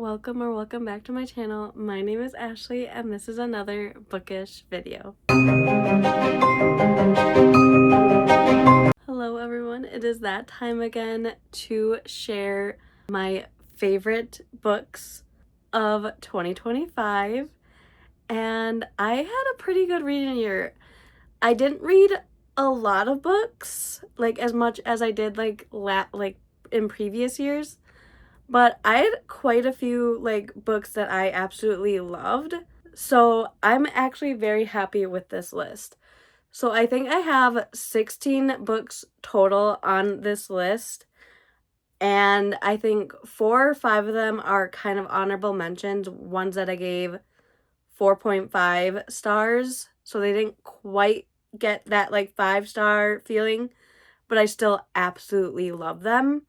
welcome back to my channel. My name is Ashley and this is another bookish video. Hello everyone, it is that time again to share my favorite books of 2025, and I had a pretty good reading year. I didn't read a lot of books, like as much as I did like in previous years. But I had quite a few like books that I absolutely loved. So I'm actually very happy with this list. So I think I have 16 books total on this list. And I think 4 or 5 of them are kind of honorable mentions, ones that I gave 4.5 stars. So they didn't quite get that like 5-star feeling, but I still absolutely love them.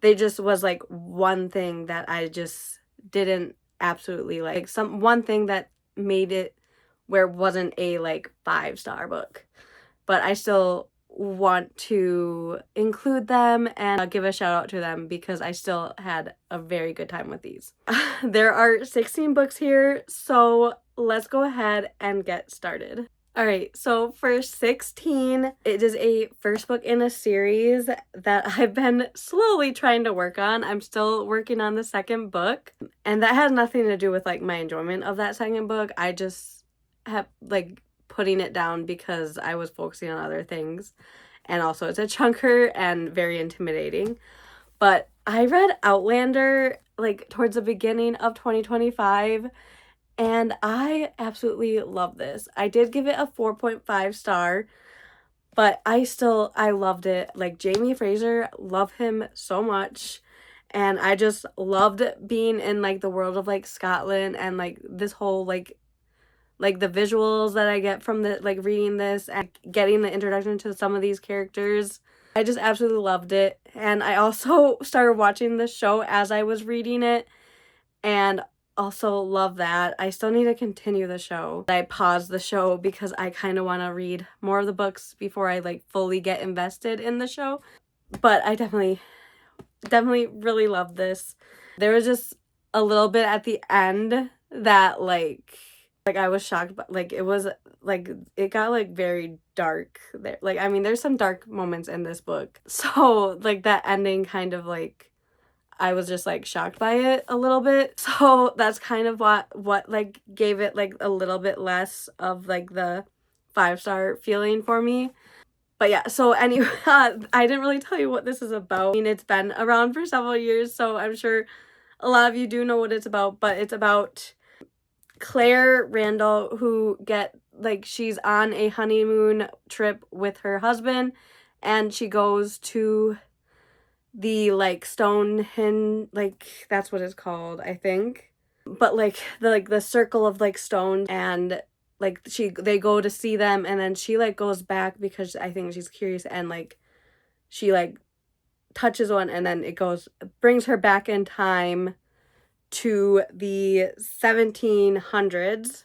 They just was like one thing that I just didn't absolutely like. One thing that made it where it wasn't a like 5-star book. But I still want to include them and give a shout out to them because I still had a very good time with these. There are 16 books here, so let's go ahead and get started. Alright, so for 16, it is a first book in a series that I've been slowly trying to work on. I'm still working on the second book, and that has nothing to do with like my enjoyment of that second book. I just have like putting it down because I was focusing on other things, and also it's a chunker and very intimidating. But I read Outlander like towards the beginning of 2025, and I absolutely love this. I did give it a 4.5 star, but I loved it. Like Jamie Fraser, love him so much. And I just loved being in like the world of like Scotland and like this whole like the visuals that I get from the like reading this and getting the introduction to some of these characters. I just absolutely loved it. And I also started watching the show as I was reading it, and also love that. I still need to continue the show. I paused the show because I kind of want to read more of the books before I like fully get invested in the show. But I definitely really love this. There was just a little bit at the end that like I was shocked, but like it was like it got like very dark there. Like I mean there's some dark moments in this book. So like that ending kind of like I was just like shocked by it a little bit. So that's kind of what like gave it like a little bit less of like the 5-star feeling for me. But yeah, so anyway, I didn't really tell you what this is about. I mean, it's been around for several years, so I'm sure a lot of you do know what it's about, but it's about Claire Randall who she's on a honeymoon trip with her husband, and she goes to the like Stonehenge, like that's what it's called, I think. But like the circle of like stones, and like they go to see them, and then she like goes back because I think she's curious, and like she like touches one, and then it brings her back in time to the 1700s.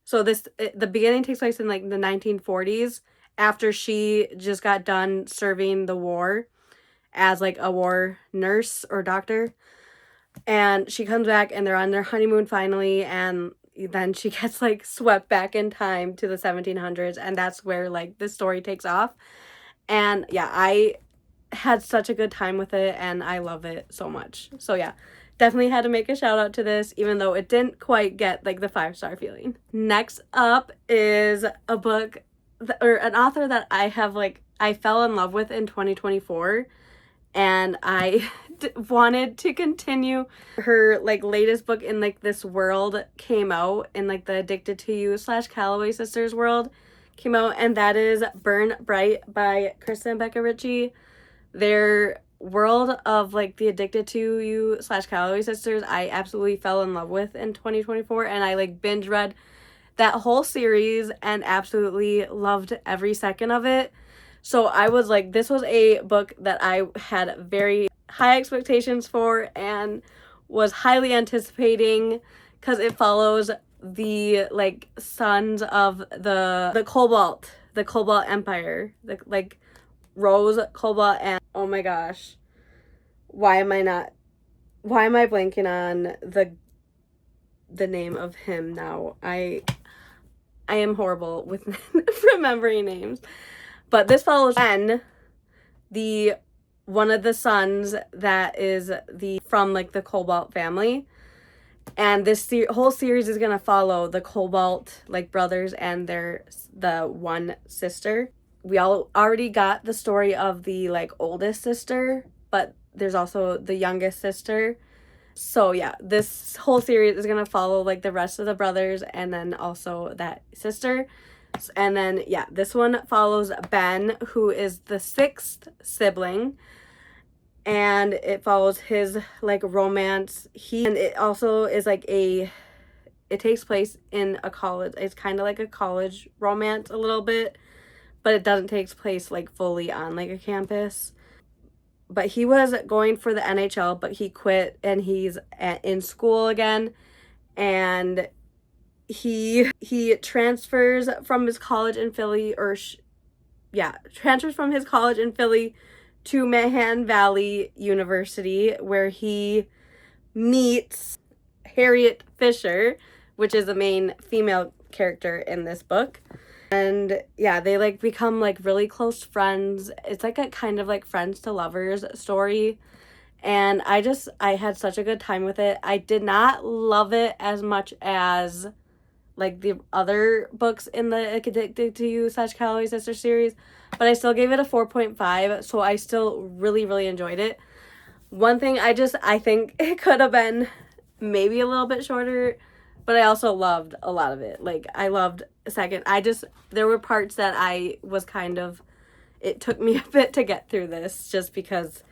So the beginning takes place in like the 1940s after she just got done serving the war as like a war nurse or doctor, and she comes back and they're on their honeymoon finally, and then she gets like swept back in time to the 1700s, and that's where like the story takes off. And yeah, I had such a good time with it and I love it so much. So yeah, definitely had to make a shout out to this even though it didn't quite get like the 5-star feeling. Next up is a book or an author that I fell in love with in 2024, and I wanted to continue. Her like latest book in like this world came out, in like the Addicted to You / Calloway Sisters world came out, and that is Burn Bright by Kristen and Becca Ritchie. Their world of like the Addicted to You / Calloway Sisters I absolutely fell in love with in 2024, and I like binge read that whole series and absolutely loved every second of it. So I was like, this was a book that I had very high expectations for and was highly anticipating because it follows the like sons of the Cobalt Empire, the like Rose, Cobalt, and oh my gosh, why am I not why am I blanking on the name of him now? I am horrible with remembering names. But this follows Ben, the one of the sons that is from like the Cobalt family. And this whole series is gonna follow the Cobalt like brothers and the one sister. We all already got the story of the like oldest sister, but there's also the youngest sister. So yeah, this whole series is gonna follow like the rest of the brothers and then also that sister. And then yeah, this one follows Ben, who is the sixth sibling, and it follows his like romance. And it also is like it takes place in a college. It's kind of like a college romance a little bit, but it doesn't take place like fully on like a campus. But he was going for the NHL, but he quit and he's in school again. And he transfers from his college in Philly, transfers from his college in Philly to Manhattan Valley University, where he meets Harriet Fisher, which is the main female character in this book. And yeah, they like become like really close friends. It's like a kind of like friends to lovers story. And I had such a good time with it. I did not love it as much as like the other books in the Addicted to You / Calorie Sister series, but I still gave it a 4.5, so I still really, really enjoyed it. One thing I think it could have been maybe a little bit shorter, but I also loved a lot of it. Like, I loved there were parts that I was it took me a bit to get through this just because,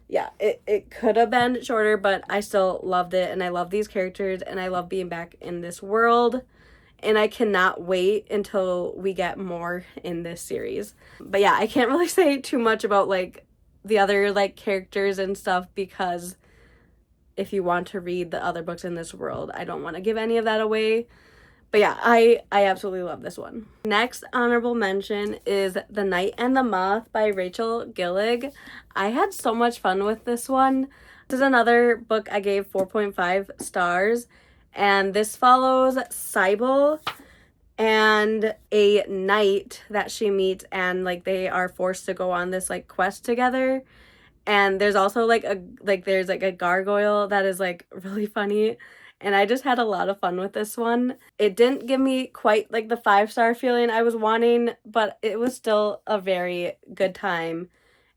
yeah, it could have been shorter, but I still loved it, and I love these characters, and I love being back in this world, and I cannot wait until we get more in this series. But yeah, I can't really say too much about, like, the other, like, characters and stuff, because if you want to read the other books in this world, I don't want to give any of that away. But yeah, I absolutely love this one. Next honorable mention is The Night and the Moth by Rachel Gillig. I had so much fun with this one. This is another book I gave 4.5 stars. And this follows Cybele and a knight that she meets, and like they are forced to go on this like quest together. And there's also there's a gargoyle that is like really funny. And I just had a lot of fun with this one. It didn't give me quite like the 5-star feeling I was wanting, but it was still a very good time.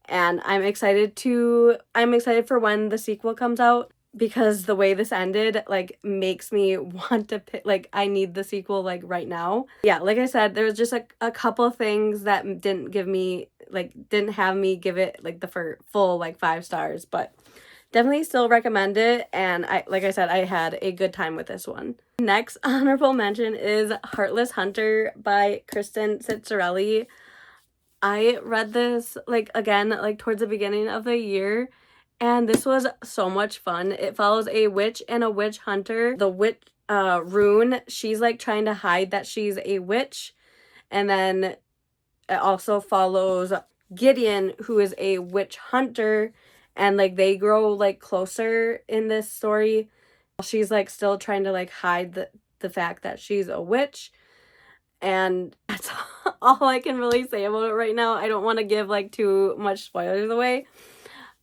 And I'm excited for when the sequel comes out, because the way this ended like makes me want to pick, like I need the sequel like right now. Yeah, like I said, there was just a couple things that didn't have me give it like the full like 5 stars, but definitely still recommend it, and like I said, I had a good time with this one. Next honorable mention is Heartless Hunter by Kristen Cicerelli. I read this again towards the beginning of the year, and this was so much fun. It follows a witch and a witch hunter. The witch, Rune, she's like trying to hide that she's a witch, and then it also follows Gideon, who is a witch hunter, and like they grow like closer in this story. She's like still trying to like hide the fact that she's a witch, and that's all I can really say about it right now. I don't want to give like too much spoilers away,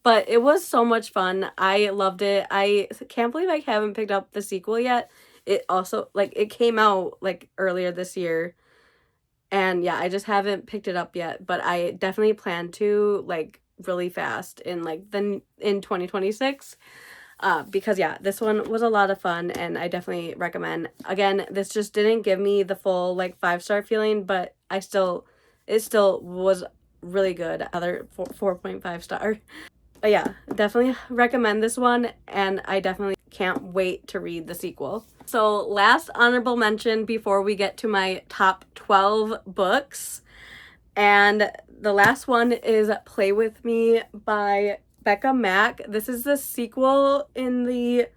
but it was so much fun. I loved it. I can't believe I haven't picked up the sequel yet. It also it came out like earlier this year, and yeah, I just haven't picked it up yet, but I definitely plan to like really fast in in 2026, because yeah, this one was a lot of fun, and I definitely recommend. Again, this just didn't give me the full like 5-star feeling, but it still was really good. Other 4.5 star. But yeah, definitely recommend this one, and I definitely can't wait to read the sequel. So last honorable mention before we get to my top 12 books, and the last one is Play With Me by Becca Mack. This is the sequel in the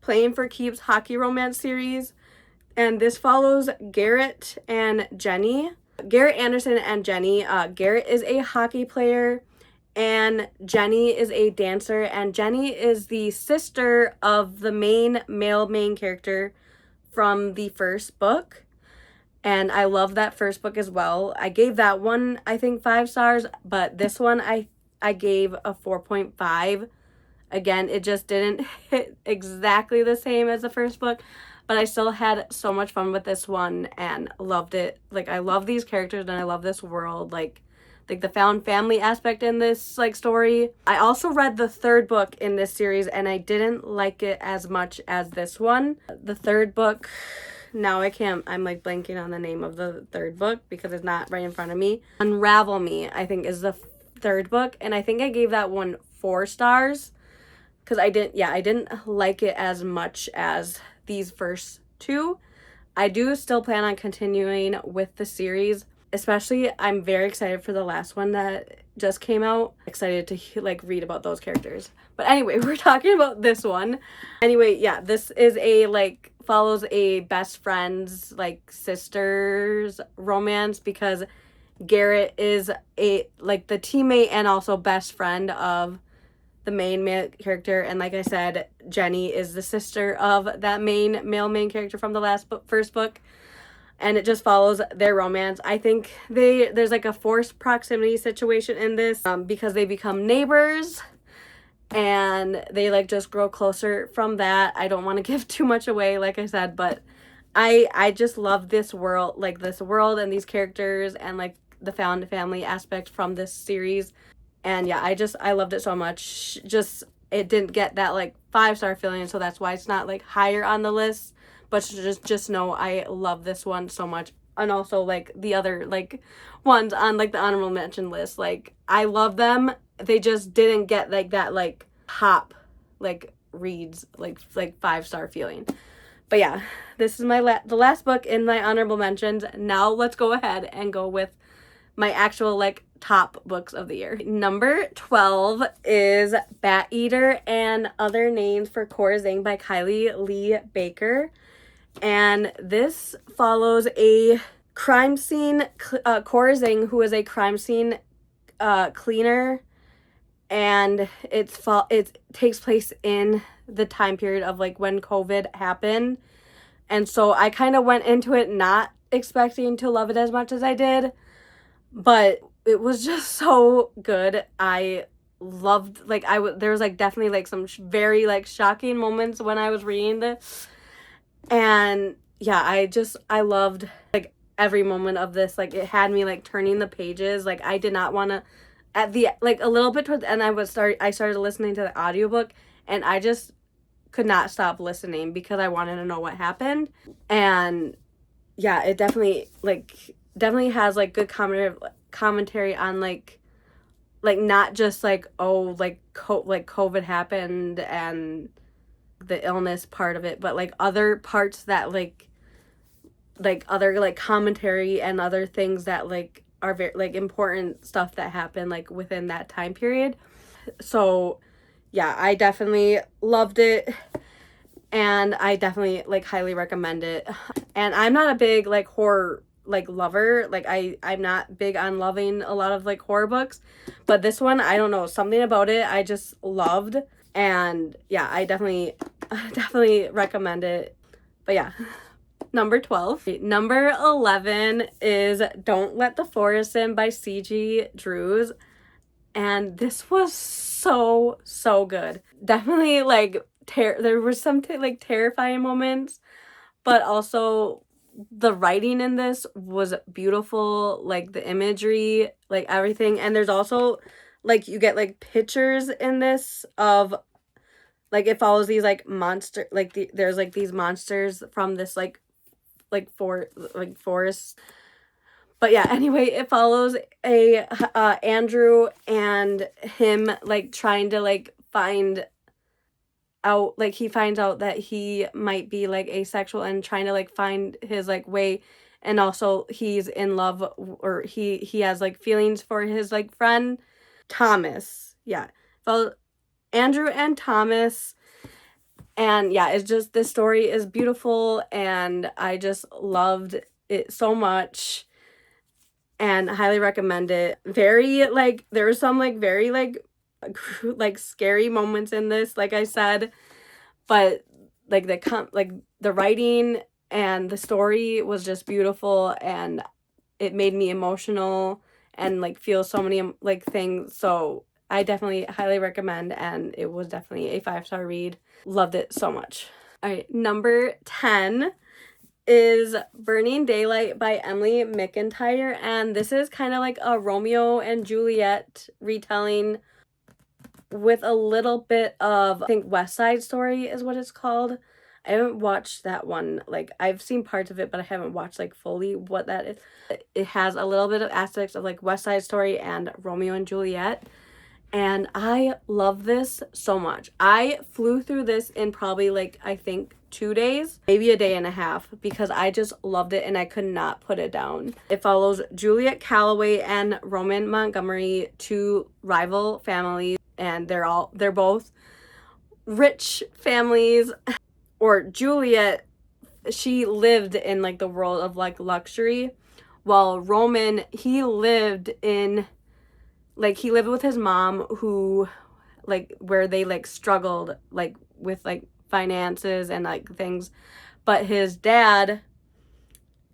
Playing for Keeps hockey romance series, and this follows Garrett and Jenny. Garrett Anderson and Jenny. Garrett is a hockey player, and Jenny is a dancer, and Jenny is the sister of the main character from the first book. And I love that first book as well. I gave that one, I think, 5 stars, but this one I gave a 4.5. Again, it just didn't hit exactly the same as the first book, but I still had so much fun with this one and loved it. Like, I love these characters and I love this world. Like the found family aspect in this like story. I also read the third book in this series and I didn't like it as much as this one. The third book, now I'm like blanking on the name of the third book because it's not right in front of me. Unravel Me, I think, is the third book, and I think I gave that one 4 stars because I didn't like it as much as these first 2. I do still plan on continuing with the series. Especially, I'm very excited for the last one that just came out. Excited to like read about those characters. But anyway, we're talking about this one. Anyway, yeah, this is a like follows a best friends like sisters romance because Garrett is a like the teammate and also best friend of the main male character, and like I said, Jenny is the sister of that main character from the first book. And it just follows their romance. I think there's like a forced proximity situation in this because they become neighbors and they like just grow closer from that. I don't want to give too much away, like I said, but I just love this world and these characters and like the found family aspect from this series. And yeah, I loved it so much. Just it didn't get that like 5-star feeling, so that's why it's not like higher on the list. But just know I love this one so much. And also like the other like ones on like the honorable mention list. Like I love them. They just didn't get like that like top like reads like 5-star feeling. But yeah, this is the last book in my honorable mentions. Now let's go ahead and go with my actual like top books of the year. Number 12 is Bat Eater and Other Names for Corazing by Kylie Lee Baker. And this follows a crime scene, Corazing, who is a crime scene cleaner, and it takes place in the time period of like when COVID happened. And so I kind of went into it not expecting to love it as much as I did, but it was just so good. I loved there was like definitely like some very like shocking moments when I was reading this. And yeah, I loved like every moment of this. Like it had me like turning the pages. Like I did not want to at the like a little bit towards the end I started listening to the audiobook and I just could not stop listening because I wanted to know what happened. And yeah, it definitely has like good commentary on like not just like COVID happened and the illness part of it, but like other parts that like other like commentary and other things that like are very like important stuff that happen like within that time period. So yeah, I definitely loved it and I definitely like highly recommend it. And I'm not a big like horror like lover. Like I'm not big on loving a lot of like horror books, but this one, I don't know, something about it I just loved. And yeah, I definitely recommend it. But yeah, number 12. Number 11 is Don't Let the Forest In by C.G. Drews. And this was so good. Definitely like there were some like terrifying moments, but also the writing in this was beautiful, like the imagery, like everything. And there's also like you get like pictures in this of like it follows these like monster there's like these monsters from this forest. But yeah, anyway, it follows a Andrew and him like trying to like find out, like he finds out that he might be like asexual and trying to like find his like way, and also he's in love, or he has like feelings for his like friend Thomas. Yeah, follow Andrew and Thomas. And yeah, it's just, this story is beautiful and I just loved it so much. and I highly recommend it. Very, like, there were some, like, very, like, scary moments in this, like I said, but, like, the writing and the story was just beautiful, and it made me emotional and, like, feel so many, like, things, so I definitely highly recommend, and it was definitely a 5-star read. Loved it so much. All right, number 10 is Burning Daylight by Emily McIntyre, and this is kind of like a Romeo and Juliet retelling with a little bit of, I think, West Side Story is what it's called. I haven't watched that one. Like, I've seen parts of it, but I haven't watched, like, fully what that is. It has a little bit of aspects of, like, West Side Story and Romeo and Juliet, and I love this so much. I flew through this in probably, like, I think 2 days, maybe a day and a half, because I just loved it and I could not put it down. It follows Juliet Calloway and Roman Montgomery, two rival families, and they're both rich families. Or Juliet, she lived in, like, the world of, like, luxury, while Roman, he lived with his mom, who, like, where they, like, struggled, like, with, like, finances and, like, things, but his dad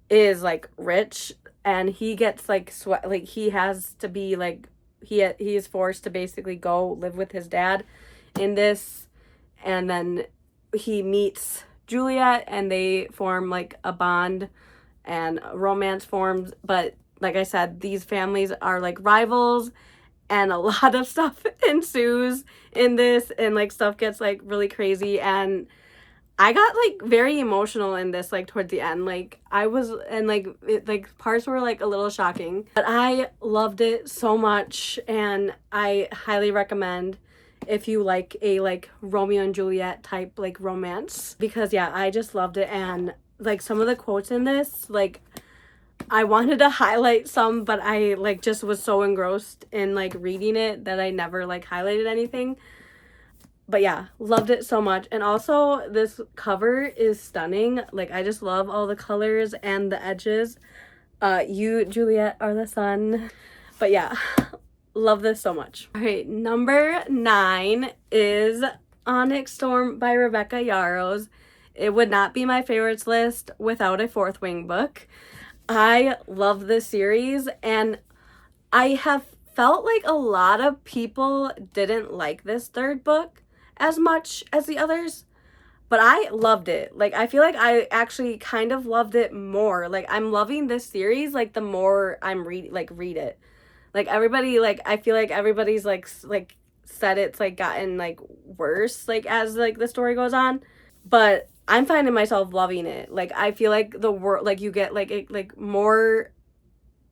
is, like, rich, and he gets, like, like, he has to be, like, he is forced to basically go live with his dad in this, and then he meets Juliet, and they form, like, a bond, and romance forms, but like I said, these families are, like, rivals, and a lot of stuff ensues in this, and, like, stuff gets, like, really crazy, and I got, like, very emotional in this, like, towards the end. Like, I was, and, like, parts were, like, a little shocking, but I loved it so much, and I highly recommend if you like a, like, Romeo and Juliet type, like, romance, because yeah, I just loved it. And, like, some of the quotes in this, like, I wanted to highlight some, but I, like, just was so engrossed in, like, reading it that I never, like, highlighted anything. But yeah, loved it so much. And also, this cover is stunning. Like, I just love all the colors and the edges. You, Juliet, are the sun. But yeah, love this so much. All right, number 9 is Onyx Storm by Rebecca Yarros. It would not be my favorites list without a Fourth Wing book. I love this series, and I have felt like a lot of people didn't like this third book as much as the others, but I loved it. Like, I feel like I actually kind of loved it more. Like, I'm loving this series, like, the more I'm read it. Like, everybody, like, I feel like everybody's, like said it's, like, gotten, like, worse, like, as, like, the story goes on, but I'm finding myself loving it. Like, I feel like the world, like, you get, like more,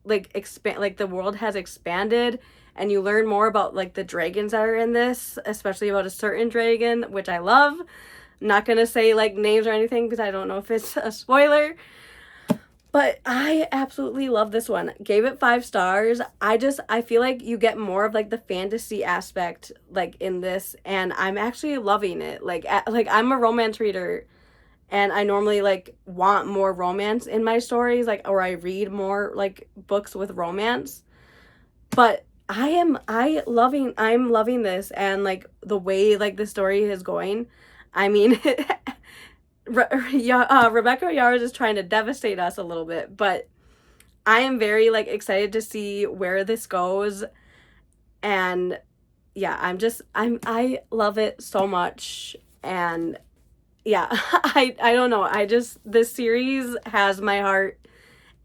like, like, the world has expanded, and you learn more about, like, the dragons that are in this, especially about a certain dragon, which I love. I'm not gonna say, like, names or anything because I don't know if it's a spoiler, but I absolutely love this one. Gave it 5 stars. I feel like you get more of, like, the fantasy aspect, like, in this, and I'm actually loving it. Like, I'm a romance reader, and I normally, like, want more romance in my stories, like, or I read more, like, books with romance, but I'm loving this, and, like, the way, like, the story is going. I mean, Rebecca Yarros is trying to devastate us a little bit, but I am very, like, excited to see where this goes, and yeah, I love it so much, and yeah, I don't know, this series has my heart,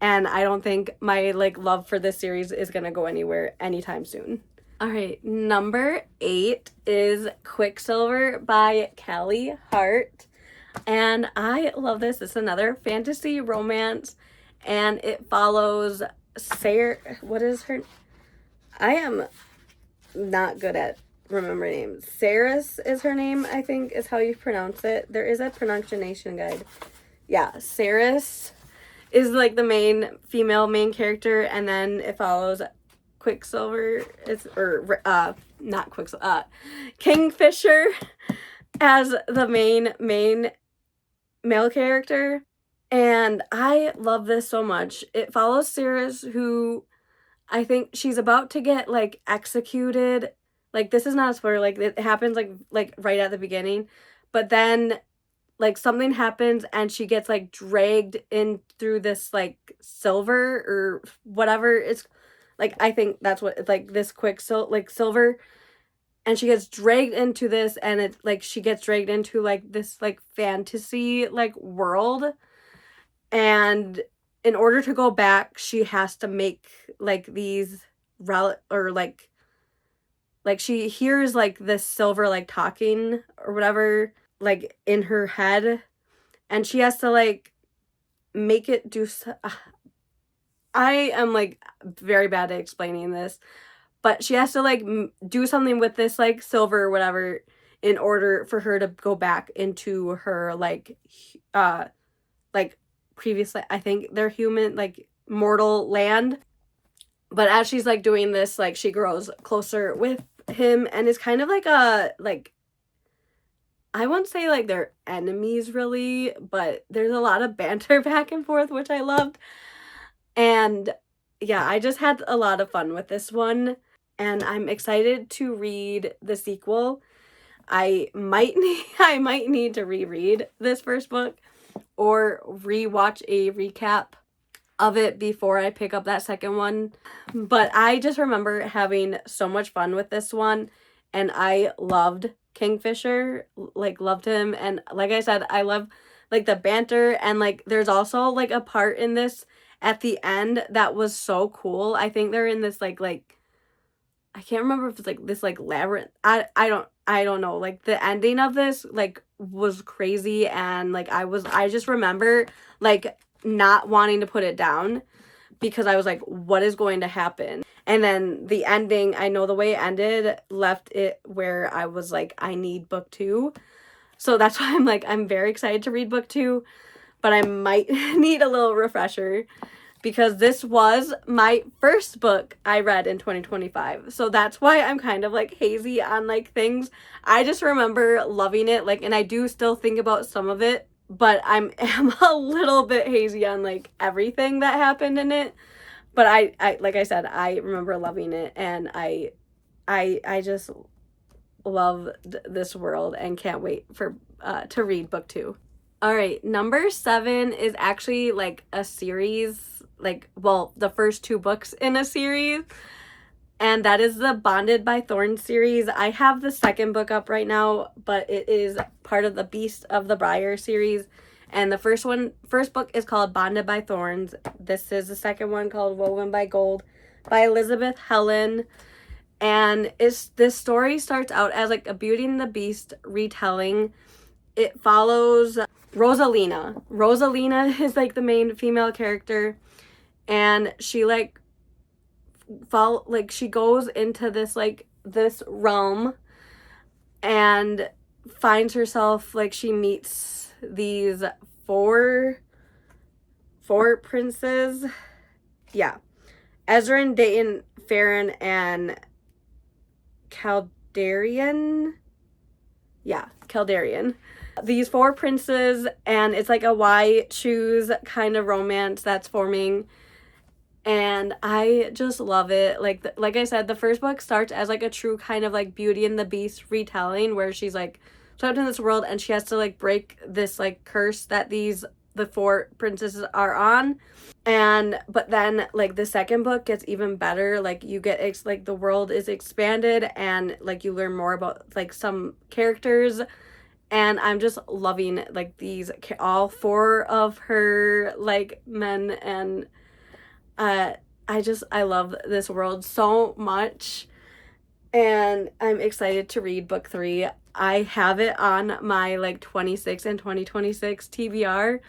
and I don't think my, like, love for this series is gonna go anywhere anytime soon. All right, number 8 is Quicksilver by Callie Hart, and I love this. It's another fantasy romance, and it follows Sarah. What is her? I am not good at remembering names. Saris is her name, I think, is how you pronounce it. There is a pronunciation guide. Yeah, Saris is, like, the main female main character, and then it follows Quicksilver, not Quicksilver, Kingfisher as the main male character, and I love this so much. It follows Saris, who I think she's about to get like executed. Like, this is not a spoiler, like it happens like right at the beginning, but then like something happens and she gets like dragged in through this like silver or whatever it's like, I think that's what it's like, this silver, and she gets dragged into this, and it's like she gets dragged into like this like fantasy like world, and in order to go back she has to make like these or like she hears like this silver like talking or whatever like in her head, and she has to like make it do I am like very bad at explaining this, but she has to like do something with this like silver or whatever in order for her to go back into her like previously, I think they're human, like mortal land. But as she's like doing this, like she grows closer with him, and is kind of like a like, I won't say like they're enemies really, but there's a lot of banter back and forth, which I loved. And yeah, I just had a lot of fun with this one, and I'm excited to read the sequel. I might need to reread this first book or rewatch a recap of it before I pick up that second one. But I just remember having so much fun with this one, and I loved Kingfisher, like loved him, and like I said, I love like the banter, and like there's also like a part in this at the end that was so cool. I think they're in this like I can't remember if it's like this like labyrinth. I don't know. Like the ending of this like was crazy, and like I just remember like not wanting to put it down because I was like, what is going to happen? And then the ending, I know the way it ended left it where I was like, I need book 2. So that's why I'm like, I'm very excited to read book 2, but I might need a little refresher because this was my first book I read in 2025. So that's why I'm kind of like hazy on like things. I just remember loving it, like, and I do still think about some of it, but am a little bit hazy on like everything that happened in it. But I like I said, I remember loving it, and I just love this world and can't wait for to read book 2. All right, number 7 is actually like a series, like, well, the first 2 books in a series, and that is the Bonded by Thorns series. I have the second book up right now, but it is part of the Beast of the Briar series, and the first book is called Bonded by Thorns. This is the second one, called Woven by Gold by Elizabeth Helen. And this story starts out as like a Beauty and the Beast retelling. It follows Rosalina. Rosalina is like the main female character, and she she goes into this realm and finds herself like she meets these four princes. Yeah. Ezrin, Dayton, Farron, and Caldarian. Yeah, Caldarian. These 4 princes, and it's like a why choose kind of romance that's forming, and I just love it. Like I said, the first book starts as like a true kind of like Beauty and the Beast retelling, where she's like trapped in this world and she has to like break this like curse that the 4 princesses are on. But then like the second book gets even better. Like you get like the world is expanded, and like you learn more about like some characters, and I'm just loving like all 4 of her like men, and I love this world so much, and I'm excited to read book 3. I have it on my like 26 and 2026 TBR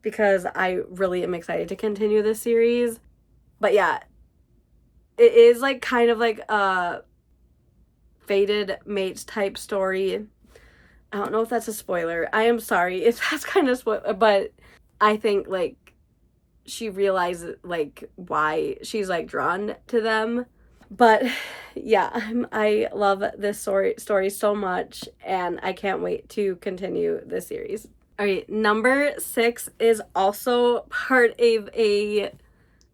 because I really am excited to continue this series. But yeah, it is like kind of like a fated mates type story. I don't know if that's a spoiler. I am sorry if that's kind of but I think like she realizes like why she's like drawn to them. But yeah, I love this story so much, and I can't wait to continue this series. All right, number 6 is also part of a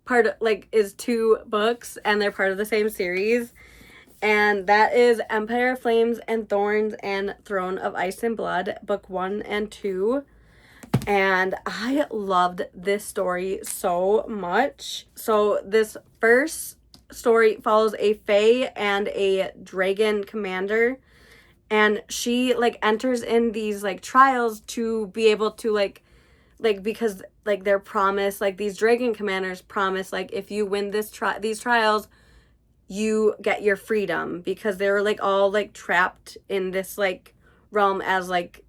part of, like, is 2 books, and they're part of the same series. And that is Empire of Flames and Thorns and Throne of Ice and Blood, book 1 and 2. And I loved this story so much. So this first story follows a fae and a dragon commander, and she like enters in these like trials to be able to like because like they're promised, like these dragon commanders promise, like if you win these trials, you get your freedom, because they were like all like trapped in this like realm as like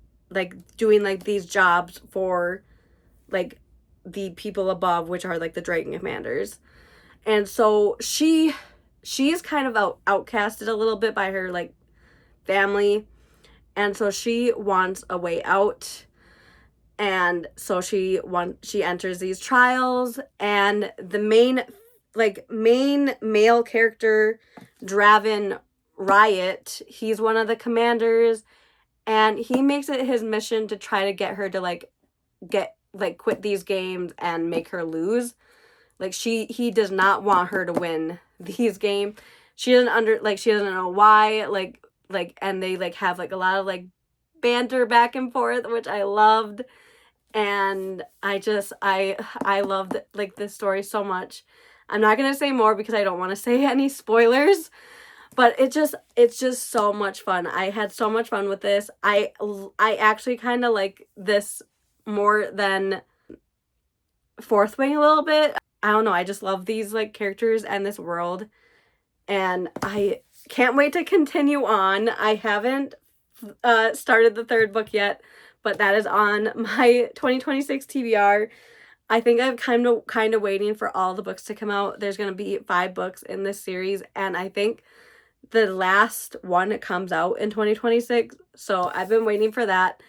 doing like these jobs for like the people above, which are like the dragon commanders. And so she's kind of outcasted a little bit by her like family, and so she wants a way out. And so she enters these trials, and the main male character, Draven Riot, he's one of the commanders, and he makes it his mission to try to get her to like quit these games and make her lose. Like he does not want her to win these games. She doesn't know why, and they like have like a lot of like banter back and forth, which I loved. And I loved like this story so much. I'm not going to say more because I don't want to say any spoilers, but it's just so much fun. I had so much fun with this. I actually kind of like this more than Fourth Wing a little bit. I don't know, I just love these like characters and this world, and I can't wait to continue on. I haven't started the 3rd book yet, but that is on my 2026 TBR. I think I'm kind of waiting for all the books to come out. There's going to be 5 books in this series, and I think the last one comes out in 2026, so I've been waiting for that.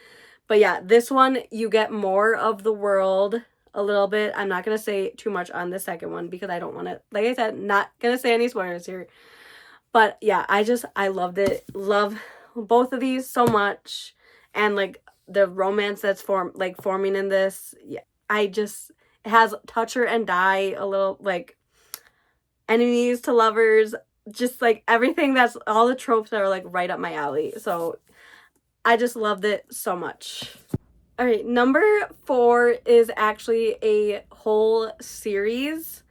But yeah, this one, you get more of the world a little bit. I'm not going to say too much on the second one because I don't want to, like I said, not going to say any spoilers here. But yeah, I loved it. Love both of these so much. And like the romance that's forming in this, yeah, it has toucher and die a little, like enemies to lovers, just like everything, that's all the tropes that are like right up my alley. So I just loved it so much. All right, number 4 is actually a whole series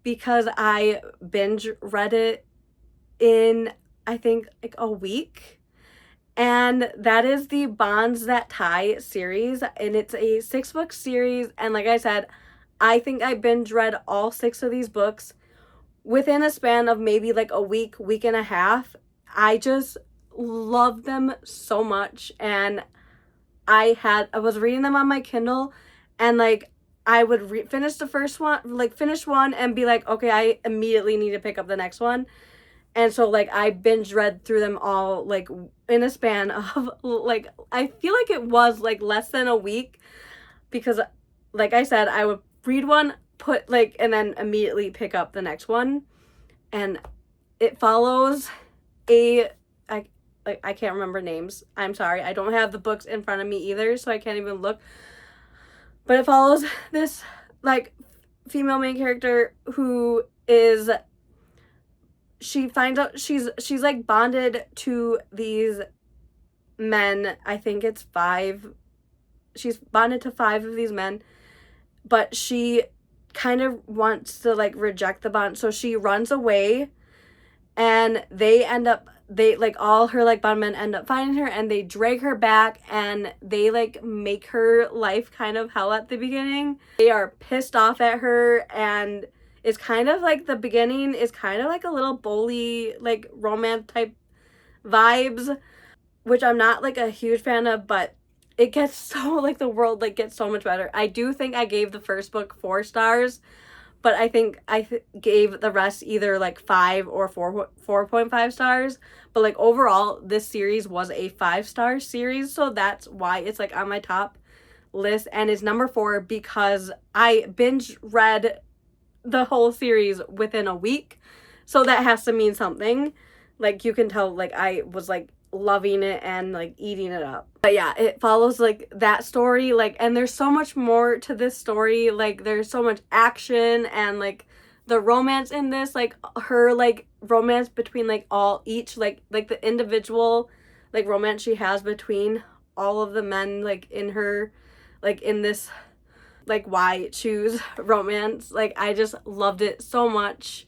because I binge read it in, I think, like a week. And that is the Bonds That Tie series. And it's a 6-book series. And like I said, I think I binge read all 6 of these books within a span of maybe like a week and a half. I just love them so much. And I was reading them on my Kindle, and like I would finish the first one, like finish one and be like, okay, I immediately need to pick up the next one. And so like I binge read through them all like in a span of like, I feel like it was like less than a week, because like I said, I would read one, and then immediately pick up the next one. And it follows I can't remember names. I'm sorry. I don't have the books in front of me either, so I can't even look. But it follows this like female main character who is, she finds out she's like bonded to these men. I think it's 5. She's bonded to 5 of these men, but she kind of wants to like reject the bond. So she runs away, and they like all her like bondmen end up finding her, and they drag her back, and they like make her life kind of hell at the beginning. They are pissed off at her, and it's kind of like the beginning is kind of like a little bully like romance type vibes, which I'm not like a huge fan of, but it gets so like the world like gets so much better. I do think I gave the first book 4 stars, but I think I gave the rest either like 5 or 4.5 stars. But like overall, this series was a 5-star series, so that's why it's like on my top list, and it's number 4 because I binge read the whole series within a week. So that has to mean something. Like you can tell like I was like loving it and like eating it up. But yeah, it follows like that story, like, and there's so much more to this story. Like there's so much action, and like the romance in this, like her like romance between like each like the individual like romance she has between all of the men like in her, like in this like why choose romance. Like I just loved it so much,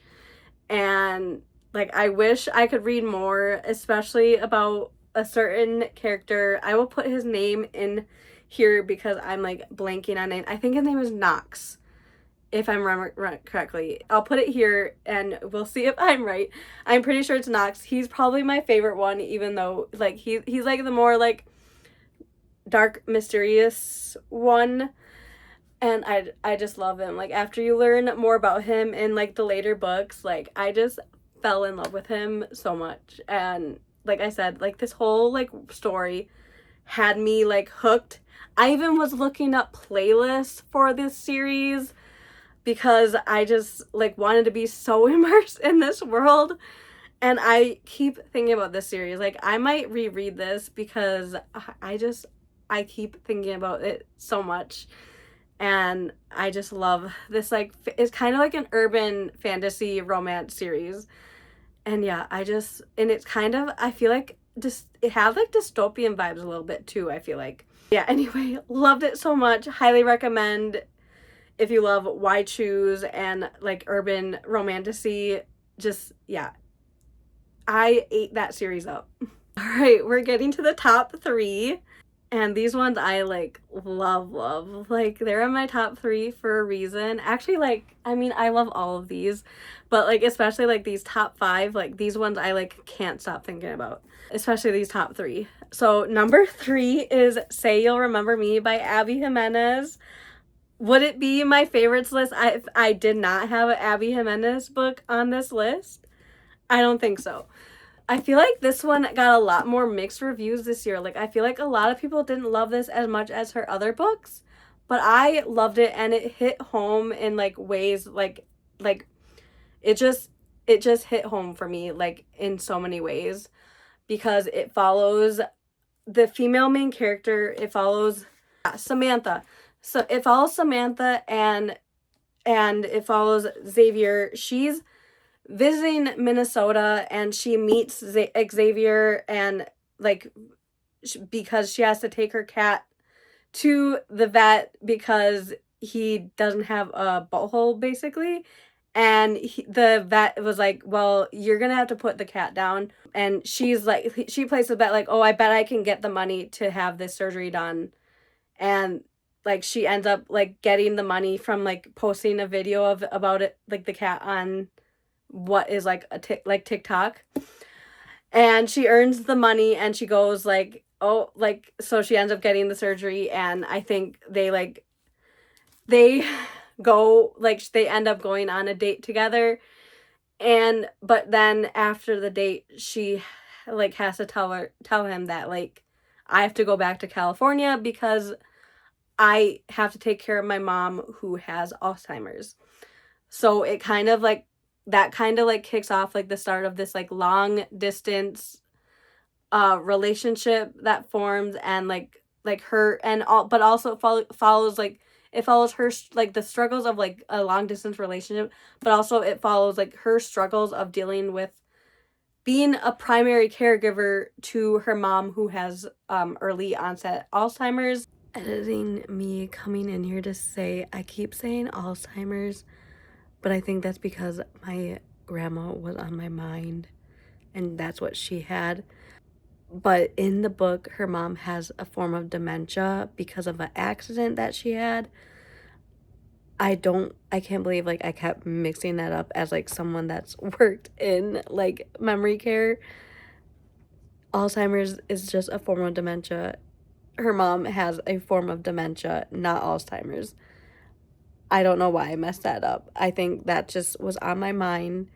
and like I wish I could read more, especially about a certain character. I will put his name in here because I'm like blanking on it. I think his name is Knox, if I'm remembering correctly. I'll put it here and we'll see if I'm right. I'm pretty sure it's Knox. He's probably my favorite one, even though like he's like the more like dark, mysterious one. And I just love him. Like after you learn more about him in like the later books, like I just fell in love with him so much. And like I said, like this whole like story had me like hooked. I even was looking up playlists for this series because I just like wanted to be so immersed in this world. And I keep thinking about this series. Like I might reread this because I keep thinking about it so much. And I just love this, like it's kind of like an urban fantasy romance series. And yeah, and it's kind of, I feel like just it has like dystopian vibes a little bit too, I feel like. Yeah, anyway, loved it so much. Highly recommend if you love Why Choose and like urban romantasy. Just yeah, I ate that series up. All right, we're getting to the top 3. And these ones I like love. Like they're in my top 3 for a reason. Actually, like, I mean, I love all of these, but like especially like these top 5, like these ones I like can't stop thinking about. Especially these top 3. So number 3 is Say You'll Remember Me by Abby Jimenez. Would it be my favorites list if I did not have an Abby Jimenez book on this list? I don't think so. I feel like this one got a lot more mixed reviews this year. Like I feel like a lot of people didn't love this as much as her other books, but I loved it and it hit home in like ways like it just hit home for me like in so many ways, because it follows the female main character. It follows Samantha. So it follows Samantha and it follows Xavier. She's visiting Minnesota and she meets Xavier and like because she has to take her cat to the vet because he doesn't have a butthole basically, and the vet was like, well, you're gonna have to put the cat down. And she's like, she places a bet like, oh, I bet I can get the money to have this surgery done. And like she ends up like getting the money from like posting a video of about it, like the cat on what is like like TikTok, and she earns the money and she goes like, oh, like so she ends up getting the surgery. And I think they go like they end up going on a date together, and but then after the date she like has to tell him that like I have to go back to California because I have to take care of my mom who has Alzheimer's. So it kind of like that kind of like kicks off like the start of this like long distance relationship that forms, and like her and all, but also follows like it follows her like the struggles of like a long distance relationship, but also it follows like her struggles of dealing with being a primary caregiver to her mom who has early onset Alzheimer's. Editing me coming in here to say I keep saying Alzheimer's, but I think that's because my grandma was on my mind and that's what she had. But in the book, her mom has a form of dementia because of an accident that she had. I can't believe like I kept mixing that up as like someone that's worked in like memory care. Alzheimer's is just a form of dementia. Her mom has a form of dementia, not Alzheimer's. I don't know why I messed that up. I think that just was on my mind.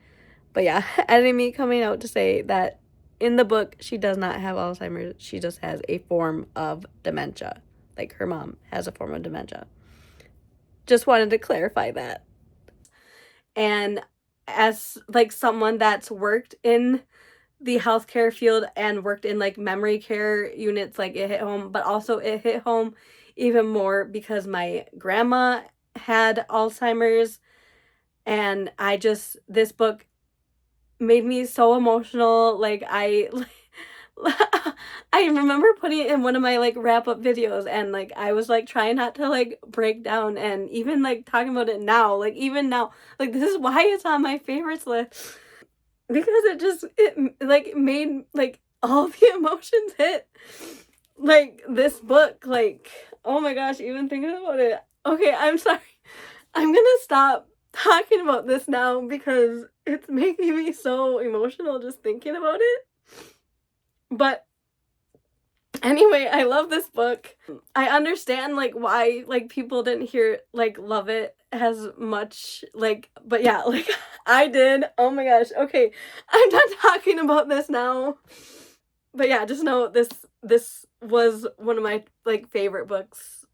But yeah, editing me coming out to say that in the book, she does not have Alzheimer's. She just has a form of dementia. Like her mom has a form of dementia. Just wanted to clarify that. And as like someone that's worked in the healthcare field and worked in like memory care units, like it hit home, but also it hit home even more because my grandma had Alzheimer's, And this book made me so emotional. Like, I remember putting it in one of my like wrap up videos, and like I was like trying not to like break down, and even like talking about it now, like even now, like this is why it's on my favorites list, because it like made like all the emotions hit. Like this book, like, oh my gosh, even thinking about it. Okay, I'm sorry. I'm gonna stop talking about this now because it's making me so emotional just thinking about it. But anyway, I love this book. I understand like why like people didn't love it as much, like, but yeah, like I did. Oh my gosh. Okay, I'm done talking about this now. But yeah, just know this was one of my like favorite books.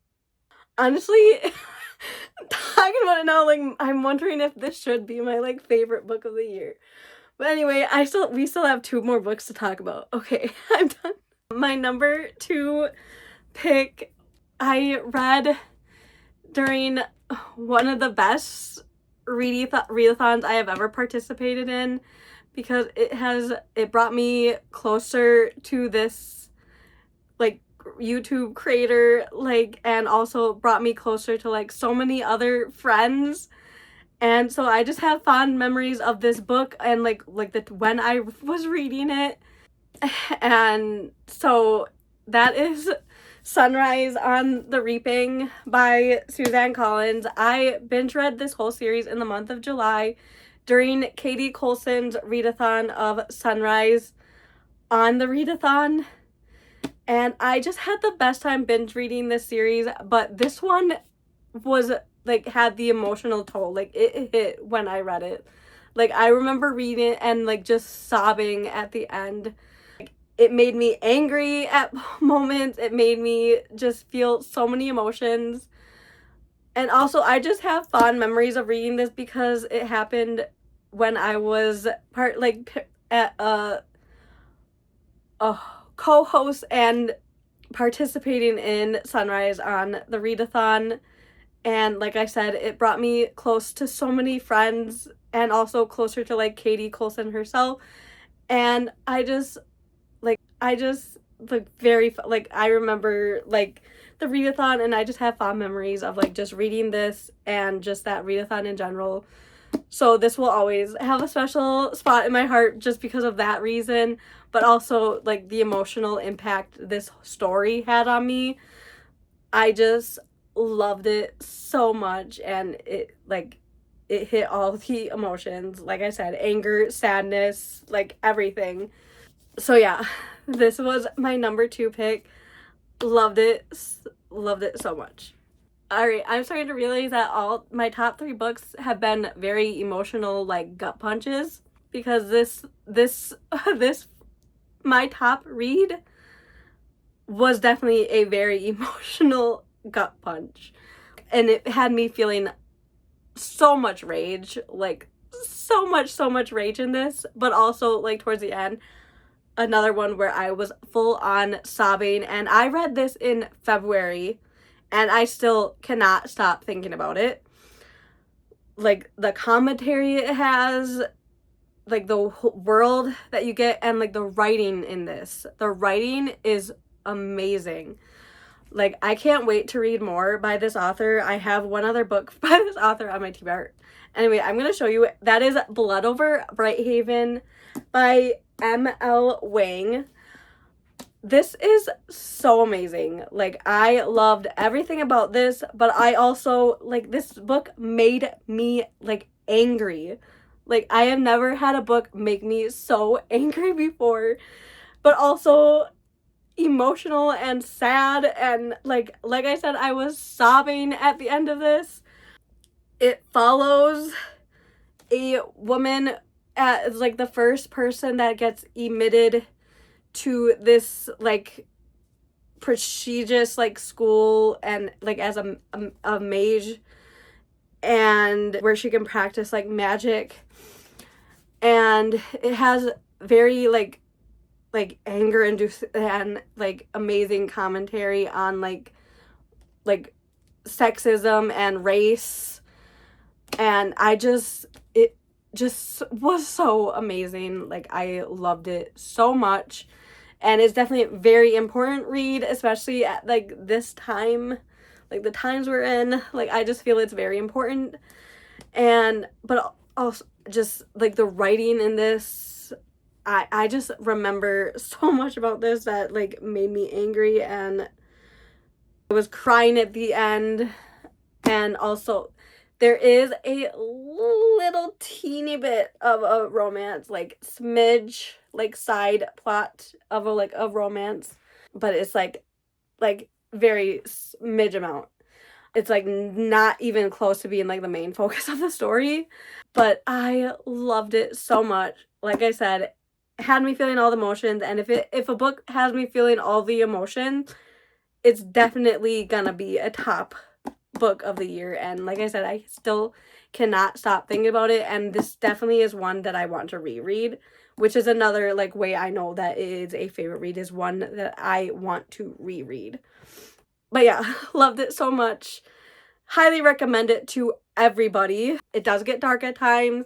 Honestly, talking about it now, like I'm wondering if this should be my like favorite book of the year. But anyway, we still have 2 more books to talk about. Okay, I'm done. My number 2 pick, I read during one of the best readathons I have ever participated in, because it brought me closer to this like YouTube creator, like, and also brought me closer to like so many other friends. And so I just have fond memories of this book and like when I was reading it. And so that is Sunrise on the Reaping by Suzanne Collins. I binge read this whole series in the month of July during Katie Colson's readathon of Sunrise on the Readathon. And I just had the best time binge reading this series, but this one was like had the emotional toll. Like it hit when I read it. Like I remember reading it and like just sobbing at the end. It made me angry at moments. It made me just feel so many emotions. And also, I just have fond memories of reading this because it happened when I was at a co-host and participating in Sunrise on the Readathon. And like I said, it brought me close to so many friends and also closer to like Katie Colson herself. And I remember like the readathon, and I just have fond memories of like just reading this and just that readathon in general. So this will always have a special spot in my heart just because of that reason, but also like the emotional impact this story had on me. I just loved it so much, and it hit all the emotions. Like I said, anger, sadness, like everything. So yeah, this was my number 2 pick. Loved it so much. All right, I'm starting to realize that all my top 3 books have been very emotional, like gut punches, because this my top read was definitely a very emotional gut punch, and it had me feeling so much rage, like so much rage in this, but also like towards the end, another one where I was full on sobbing. And I read this in February and I still cannot stop thinking about it. Like the commentary it has, like the world that you get, and like the writing in this. The writing is amazing. Like I can't wait to read more by this author. I have one other book by this author on my TBR. Anyway, I'm going to show you. That is Blood Over Brighthaven by M.L. Wang. This is so amazing. Like I loved everything about this, but I also like this book made me like angry. Like I have never had a book make me so angry before, but also emotional and sad, and like I said, I was sobbing at the end of this. It follows a woman as like the first person that gets admitted to this like prestigious like school, and like as a mage, and where she can practice like magic. And it has very like anger inducing and like amazing commentary on like sexism and race. And it just was so amazing. Like, I loved it so much. And it's definitely a very important read, especially at like this time, like the times we're in. Like, I just feel it's very important. And but also just like the writing in this, I just remember so much about this that like made me angry, and I was crying at the end. And also there is a little teeny bit of a romance, like smidge, like side plot of a romance, but it's like very smidge amount. It's like not even close to being like the main focus of the story. But I loved it so much. Like I said, it had me feeling all the emotions, and if a book has me feeling all the emotion, it's definitely gonna be a top book of the year. And like I said, I still cannot stop thinking about it, and this definitely is one that I want to reread, which is another like way I know that it is a favorite read, is one that I want to reread. But yeah, loved it so much. Highly recommend it to everybody. It does get dark at times.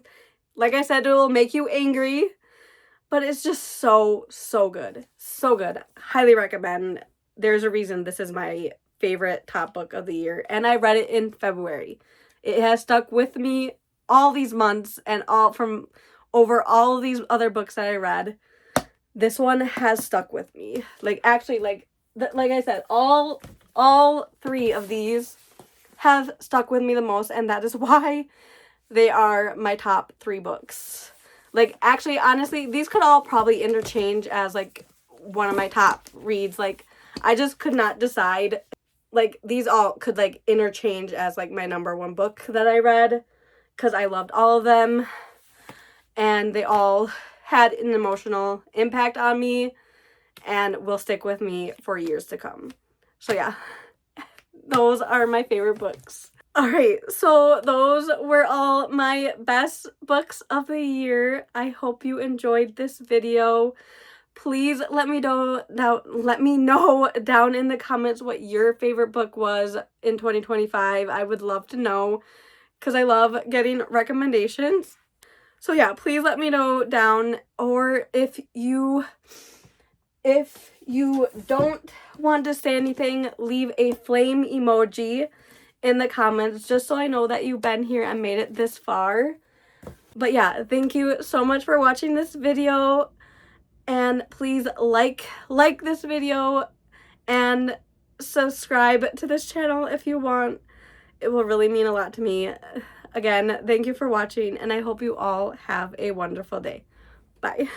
Like I said, it will make you angry, but it's just so good. So good. Highly recommend. There's a reason this is my favorite top book of the year, and I read it in February. It has stuck with me all these months, and all from over all of these other books that I read. This one has stuck with me. Like, actually, like I said, all three of these have stuck with me the most, and that is why they are my top 3 books. Like, actually, honestly, these could all probably interchange as like one of my top reads. Like, I just could not decide. Like, these all could like interchange as like my number 1 book that I read, because I loved all of them, and they all had an emotional impact on me and will stick with me for years to come. So yeah, those are my favorite books. Alright, so those were all my best books of the year. I hope you enjoyed this video. Please let me know down in the comments what your favorite book was in 2025. I would love to know, because I love getting recommendations. So yeah, please let me know down. Or if you don't want to say anything, leave a flame emoji in the comments, just so I know that you've been here and made it this far. But yeah, thank you so much for watching this video, and please like this video and subscribe to this channel if you want. It will really mean a lot to me. Again, thank you for watching, and I hope you all have a wonderful day. Bye.